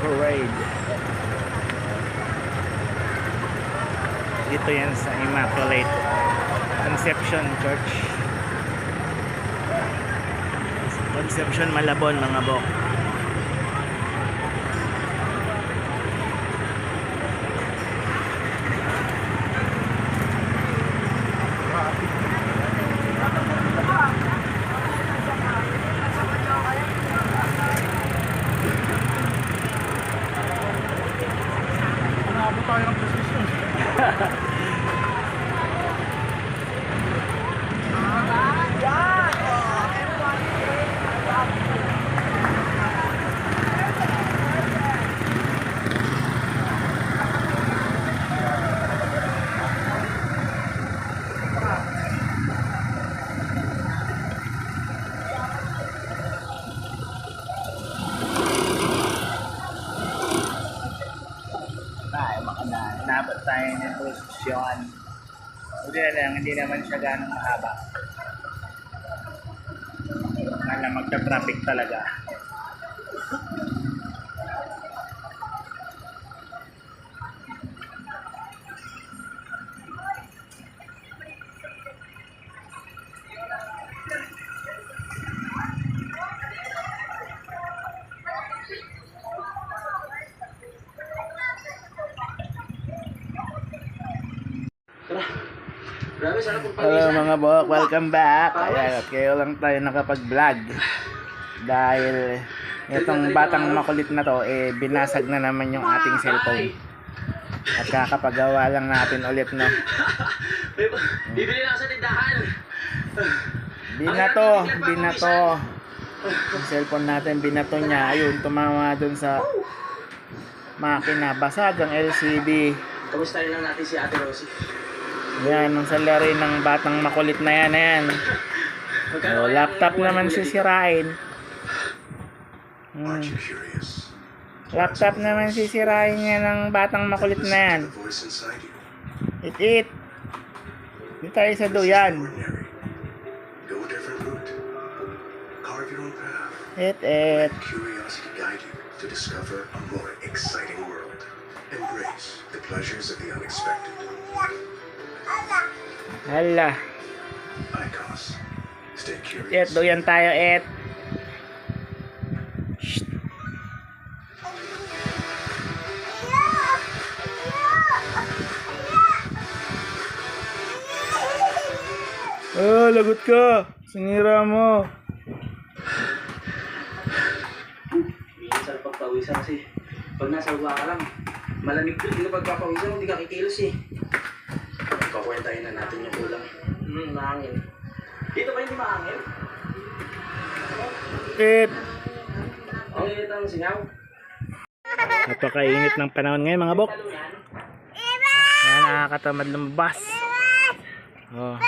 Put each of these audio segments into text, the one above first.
Parade. Dito yan sa Immaculate Conception Church, Conception, Malabon mga bok. Nabot tayo ng posisyon. Hindi na lang, hindi naman siya ganong mahaba. Alam, magta-traffic talaga. Hello mga bok, welcome back. Ayan, at kayo lang tayo nakapag-vlog dahil itong batang makulit na to binasag na naman yung ating cellphone at kakapagawa lang natin ulit, no. Bibili lang sa tindahan. Binato yung cellphone natin, binato niya. Ayun, tumama dun sa makina, basag ang LCD. Kamustahin lang natin si Ate Rosie. Yan, ang salary ng batang makulit na yan. O, laptop naman sisirain. Laptop naman sisirain niya ng batang makulit na yan. It. Hindi tayo sa duyan. It. To discover a more exciting world. Embrace the pleasures of the unexpected. Hala. ICOS. Stay curious. Et, duyan tayo, et. Shh. Oh, lagot ka. Sinira mo. Minsan pagpawisan kasi pag nasa luwa ka lang, malamig ko. Hindi ka pagpapawisan, hindi ka kikilos eh. Kakwentahin na natin yung kulang. Mahangin. Dito ba hindi mahangin? Et. Ang init ang singaw. Napakainit ng panahon ngayon mga bok. Kaya nakakatamad lumabas. Oh.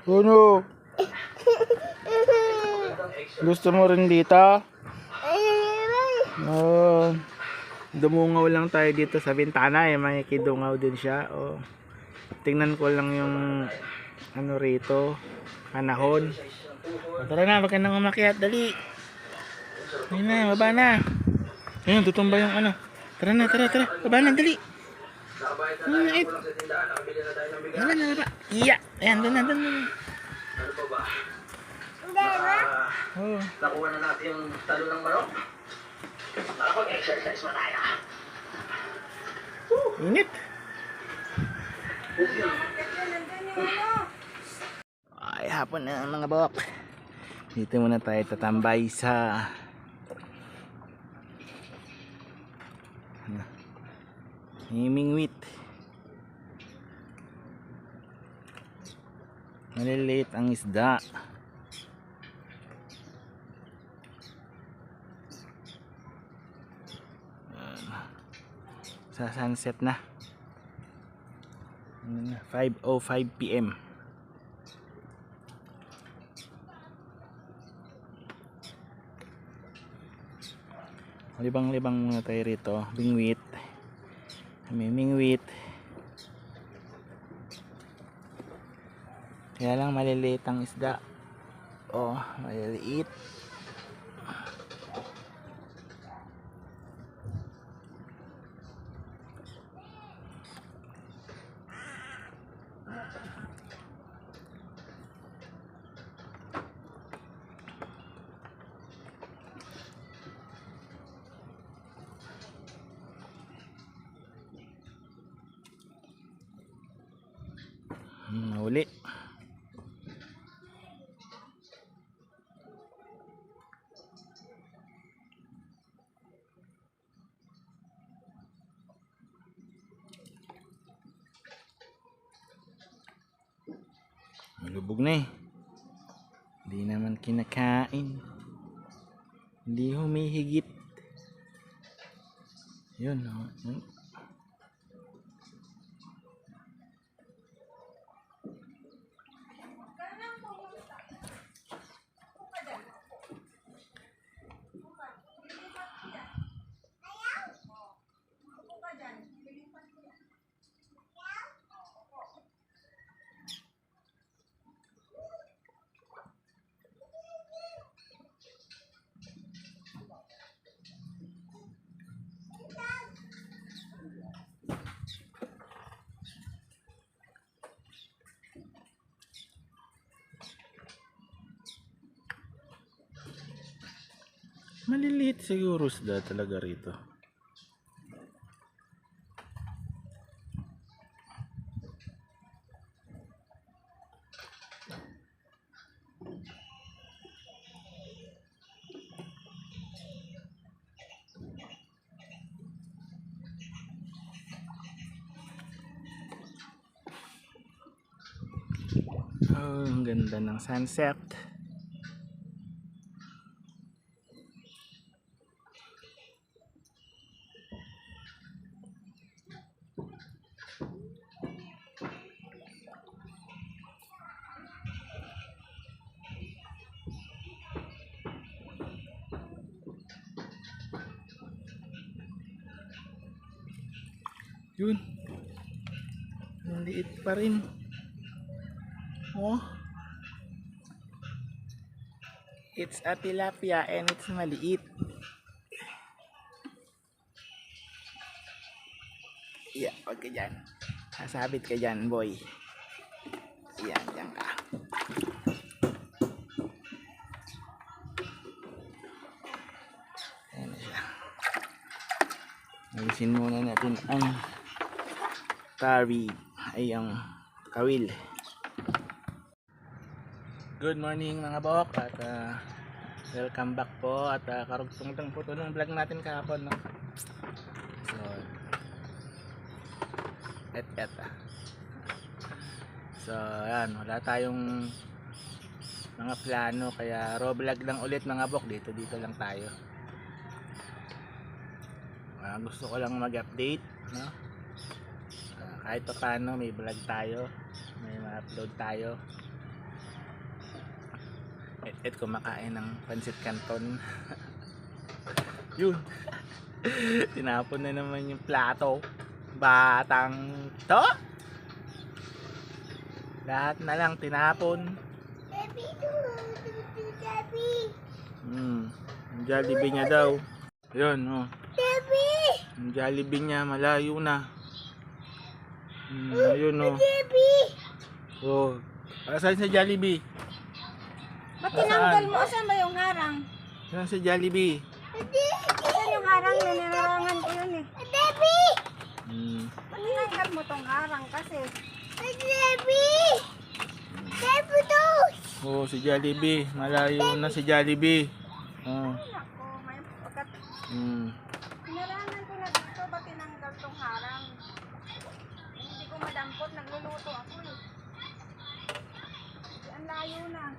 Ano? Gusto mo rin dito? Oh. Dumungaw lang tayo dito sa bintana, may kidungaw din siya. Oh. Tingnan ko lang yung ano rito, panahon. Tara na, wag ka nang umakyat, dali. Ayun na, baba na. Ayun, tutumba yung ano. Tara na, tara, tara. Baba na, dali. Nakabayad na tayo ng kulang sa tindahan. Nakabili na tayo ng bigas. Baba na, baba. Iya. Ayan, doon na, doon na. Ano pa ba? Oh. Nakuha na natin yung talo ng manok. Nakapag-exercise na tayo. Init. Ay, hapon na mga bawak. Dito muna tayo tatambay sa Hemingwit. Maliliit ang isda. Sa sunset na. 5:05 PM. Libang-libang muna tayo rito. Bingwit. May mingwit. Kaya lang maliliit ang isda. Oh, maliliit. Nahuli. Malubog na eh. Hindi naman kinakain. Hindi humihigit. Yun, oh. Maliliit siguro isda talaga rito. Oh, ang ganda ng sunset. Yun. Ang liit pa rin. Oh. It's a tilapia and it's maliit. Yeah, wag ka dyan. Sasabit ka dyan, boy. Yan, dyan ka. Ayan na siya. Alisin muna natin ang tari ay ang kawil. Good morning mga bawak at welcome back po at karugtong lang po ito ng vlog natin kahapon, no? So so yan, wala tayong mga plano kaya raw vlog lang ulit mga bawak, dito lang tayo. Gusto ko lang mag-update, no? Kahit pa paano may vlog tayo, may ma-upload tayo. Kumakain ng pansit canton. Yun. Tinapon na naman yung plato. Batang to. Lahat na lang tinapon. Yung Jollibee niya daw. Yun, oh. Yung Jollibee niya, malayo na. Ayun, oh. Oh. Asan sa Jollibee? Ba't tinanggal mo? Asan ba yung harang? Asan sa Jollibee? Asan yung harang? Nanirarangan ko yun eh. Ba't tinanggal mo tong harang kasi? Oh, si Jollibee. Malayo na si Jollibee. Oh. Ako, may pagkat... Hmm. Tinarangan ko na dito, ba't tinanggal tong harang? Hindi ko madampot, nagluluto ako eh. Ang layo na.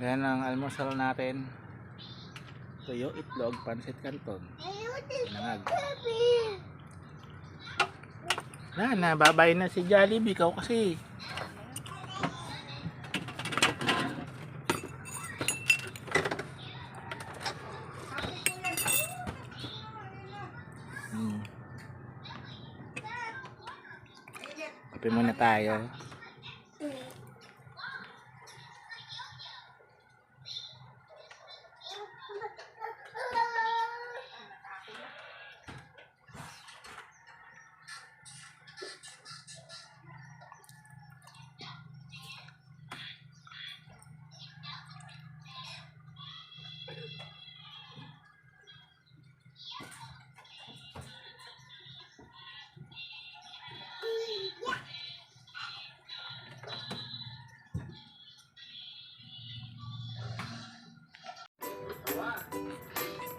Yan ang almusal natin. Tuyo, itlog, pansit canton. Nangag. Na, babay na si Jollibee. Ikaw kasi. Kape muna tayo.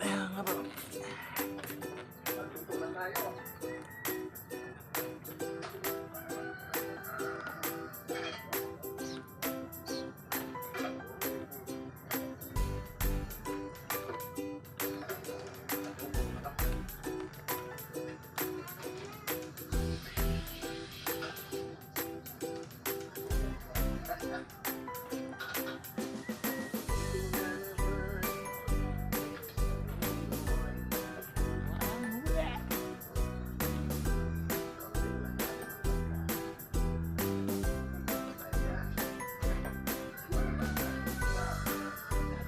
Ayan nga ba?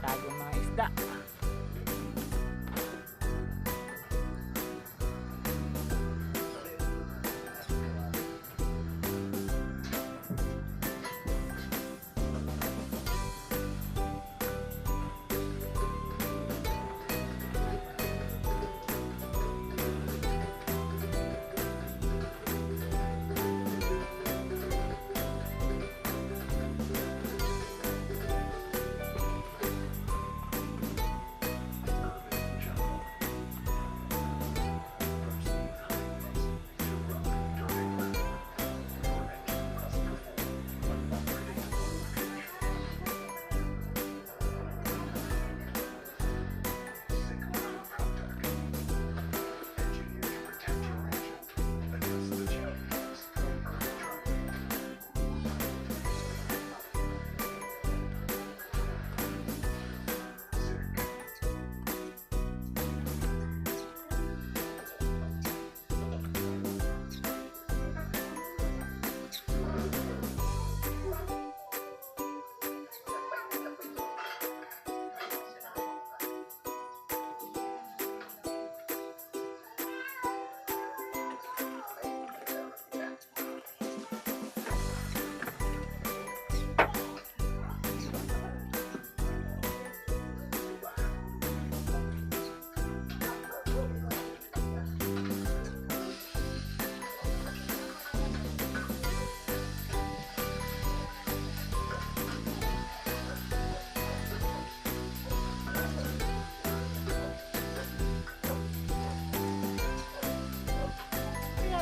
Tagong mga isda.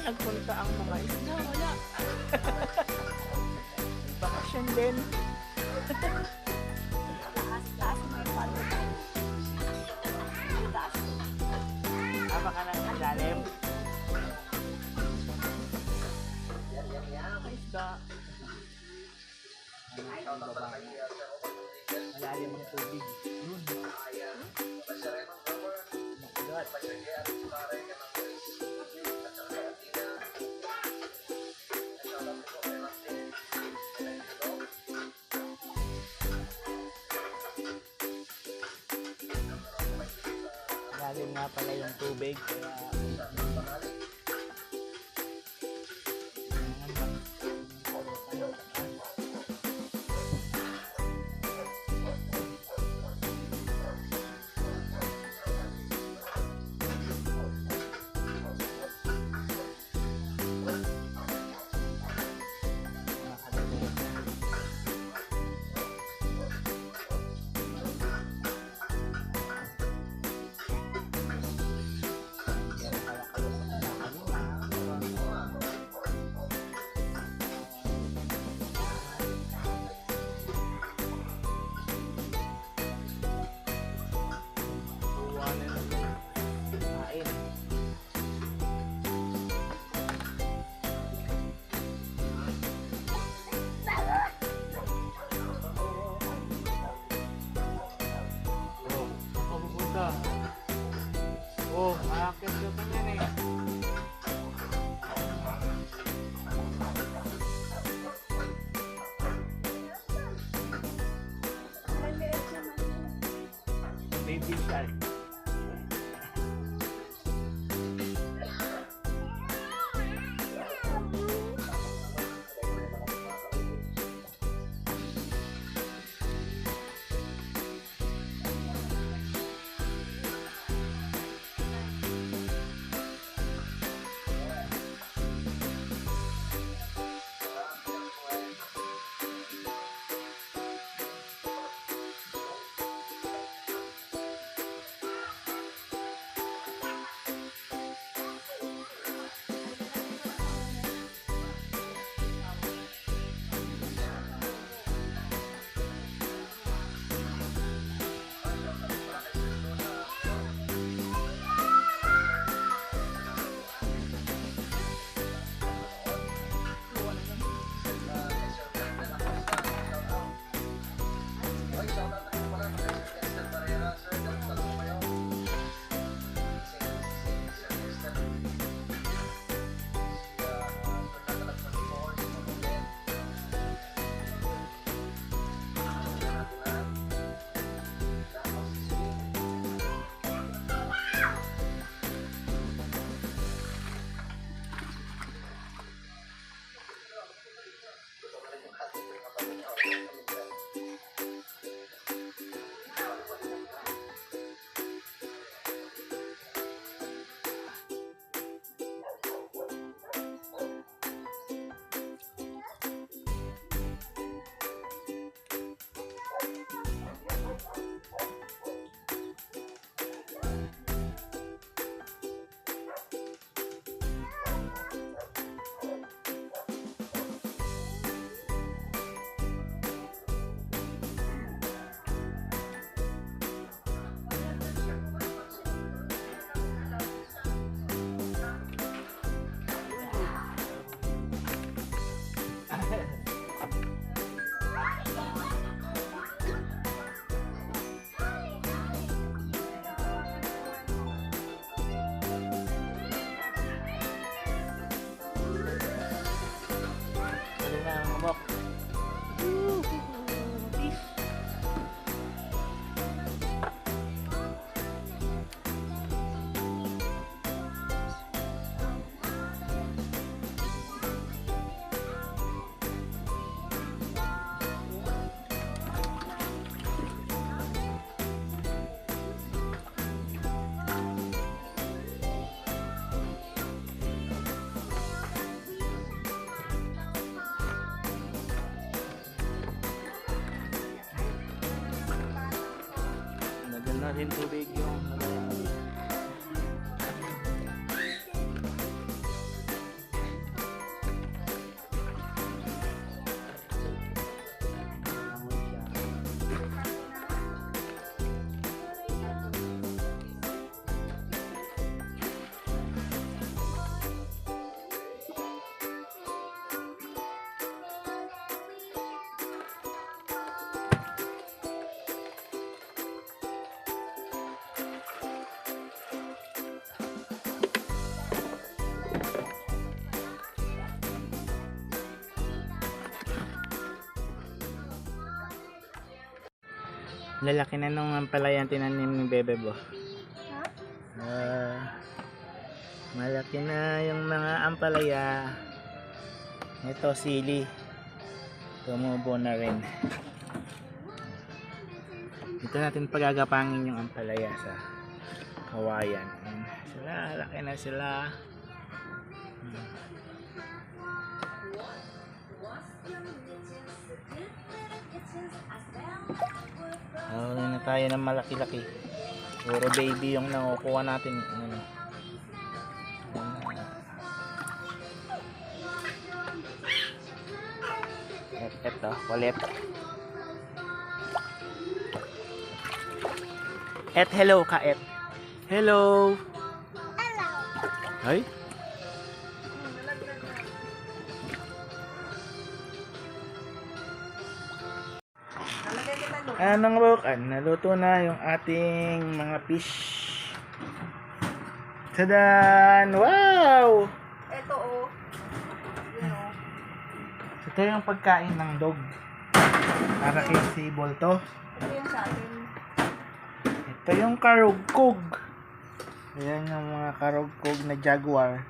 Nagpunta ang mga isda, wala. Bakasyon din. Taas mo yung palo. Taas. Tama ka ng ilalim. May isda. Malalim ang tubig. Yun. Makulat. nga pala yung tubig. Kaya oh, akit ko pa yan eh. Baby shark. rin tubig yung lalaki na nung pala yung tinanim ni Bebe Bo. Ha? Malaki na yung mga ampalaya. Ito sili. Tumubo na rin. Dito natin pagagapangin yung ampalaya sa kawayan. Ayan. Sila, laki na sila. Huli na tayo ng malaki-laki. Puro baby yung nakukuha natin. Ano. Ito, kulit. Hello ka, Hello. Hello. Ay? Nalagay kita doon. Mga bukan, naluto na yung ating mga fish. Tadan! Wow! Ito oh. Yun oh. Ito yung pagkain ng dog. Para kay Sable to. Ito yung sa atin. Ito yung karugkog. Ayan yung mga karugkog na jaguar.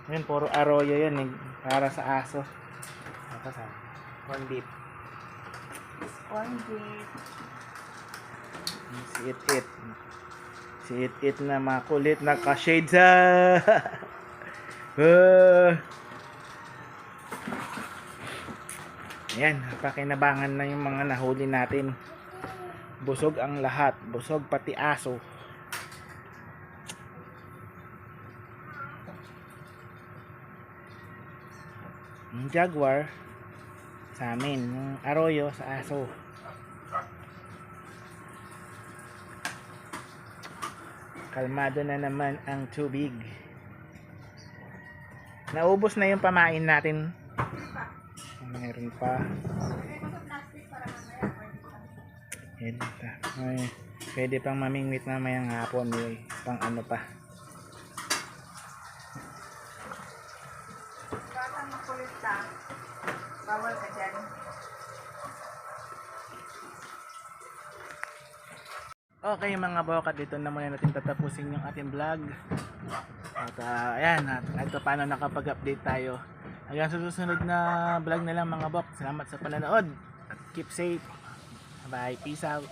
Yan, puro arroyo yan eh. Para sa aso. Ito sa corn beef. Corn beef. Si It. Si It na makulit na ka-shades ah. Ayan, pakinabangan na yung mga nahuli natin. Busog ang lahat. Busog pati aso. Yung jaguar sa amin. Yung arroyo sa aso. Kalmado na naman ang tubig. Naubos na yung pamain natin. Meron pa. Yan pa. Ay, pwede pang mamingwit mamayang hapon. May pang ano pa. Batang makulit lang. Bawal ka dyan. Okay mga bokat, dito na muna natin tatapusin yung ating vlog. At ayan, at paano nakapag-update tayo. Hanggang sa susunod na vlog na lang mga bok. Salamat sa panonood. At keep safe. Bye. Peace out.